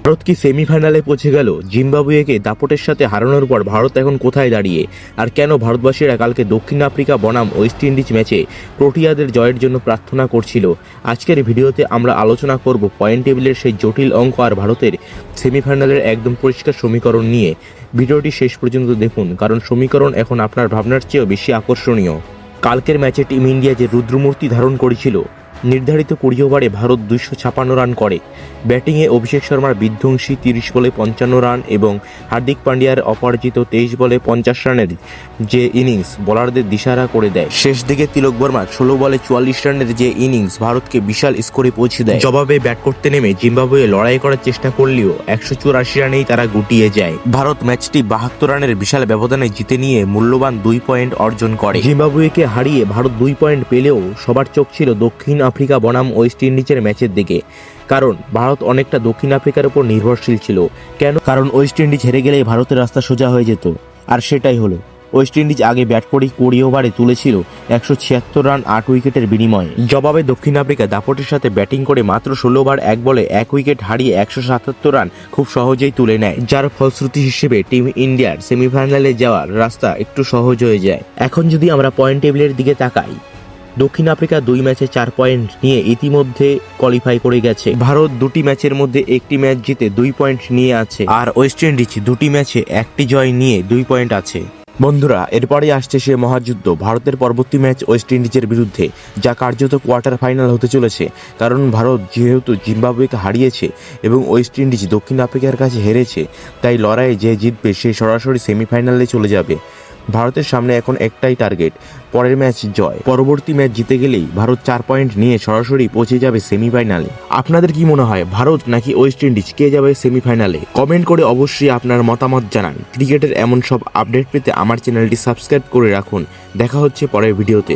ভারত কি সেমিফাইনালে পৌঁছে গেল? জিম্বাবুয়েকে দাপটের সাথে হারানোর পর ভারত এখন কোথায় দাঁড়িয়ে? আর কেন ভারতবাসীরা কালকে দক্ষিণ আফ্রিকা বনাম ওয়েস্ট ইন্ডিজ ম্যাচে প্রোটিয়াদের জয়ের জন্য প্রার্থনা করছিল? আজকের ভিডিওতে আমরা আলোচনা করব পয়েন্ট টেবিলের সেই জটিল অঙ্ক আর ভারতের সেমিফাইনালের একদম পরিষ্কার সমীকরণ নিয়ে। ভিডিওটি শেষ পর্যন্ত দেখুন, কারণ সমীকরণ এখন আপনার ভাবনার চেয়েও বেশি আকর্ষণীয়। কালকের ম্যাচে টিম ইন্ডিয়া যে রুদ্রমূর্তি ধারণ করেছিল, নির্ধারিত 20 ওভারে ভারত 256 রান করে। ব্যাটিংয়ে অভিষেক শর্মার বিধ্বংসী 30 বলে 55 রান এবং হার্দিক পান্ডিয়ার অপরাজিত 23 বলে 50 রানের যে ইনিংস বোলারদের দিশাহারা করে দেয়। শেষ দিকে তিলক বর্মার 16 বলে 44 রানের যে ইনিংস ভারতকে বিশাল স্কোরে পৌঁছে দেয়। জবাবে ব্যাট করতে নেমে জিম্বাবুয়ে লড়াই করার চেষ্টা করলেও 184 রানেই তারা গুটিয়ে যায়। ভারত ম্যাচটি 72 রানের বিশাল ব্যবধানে জিতে নিয়ে মূল্যবান 2 পয়েন্ট অর্জন করে। জিম্বাবুয়েকে হারিয়ে ভারত 2 পয়েন্ট পেলেও সবার চোখ ছিল দক্ষিণ আফ্রিকা বনাম ওয়েস্ট ইন্ডিজের ম্যাচের দিকে, কারণ ভারত অনেকটা দক্ষিণ আফ্রিকার উপর নির্ভরশীল ছিল। কেন? কারণ ওয়েস্ট ইন্ডিজ হেরে গেলে ভারতের রাস্তা সোজা হয়ে যেত, আর সেটাই হলো। ওয়েস্ট ইন্ডিজ আগে ব্যাট করেই 20 ওভারে তুলেছিল 176 রান 8 উইকেটের বিনিময়ে। জবাবে দক্ষিণ আফ্রিকা দাপটের সাথে ব্যাটিং করে মাত্র 16 ওভার 1 বলে 1 উইকেট হারিয়ে 177 রান খুব সহজেই তুলে নেয়, যার ফলশ্রুতি হিসেবে টিম ইন্ডিয়ার সেমিফাইনালে যাওয়ার রাস্তা একটু সহজ হয়ে যায়। এখন যদি আমরা পয়েন্ট টেবিলের দিকে তাকাই, দক্ষিণ আফ্রিকা 2 ম্যাচে 4 পয়েন্ট নিয়ে ইতিমধ্যে কোয়ালিফাই করে গেছে। ভারত 2টি ম্যাচের মধ্যে একটি ম্যাচ জিতে 2 পয়েন্ট নিয়ে আছে, আর ওয়েস্ট ইন্ডিজ 2টি ম্যাচে 1টি জয় নিয়ে 2 পয়েন্ট আছে। বন্ধুরা, এরপরে আসছে সে মহাযুদ্ধ, ভারতের পরবর্তী ম্যাচ ওয়েস্ট ইন্ডিজের বিরুদ্ধে, যা কার্যত কোয়ার্টার ফাইনাল হতে চলেছে। কারণ ভারত যেহেতু জিম্বাবুয়েকে হারিয়েছে এবং ওয়েস্ট ইন্ডিজ দক্ষিণ আফ্রিকার কাছে হেরেছে, তাই লড়াইয়ে যে জিতবে সে সরাসরি সেমিফাইনালে চলে যাবে। ভারতের সামনে এখন একটাই টার্গেট, পরের ম্যাচ জয়। পরবর্তী ম্যাচ জিতে গেলেই ভারত 4 পয়েন্ট নিয়ে সরাসরি পৌঁছে যাবে সেমিফাইনালে। আপনাদের কি মনে হয়, ভারত নাকি ওয়েস্ট ইন্ডিজ কে যাবে সেমিফাইনালে? কমেন্ট করে অবশ্যই আপনার মতামত জানান। ক্রিকেটের এমন সব আপডেট পেতে আমার চ্যানেলটি সাবস্ক্রাইব করে রাখুন। দেখা হচ্ছে পরের ভিডিওতে।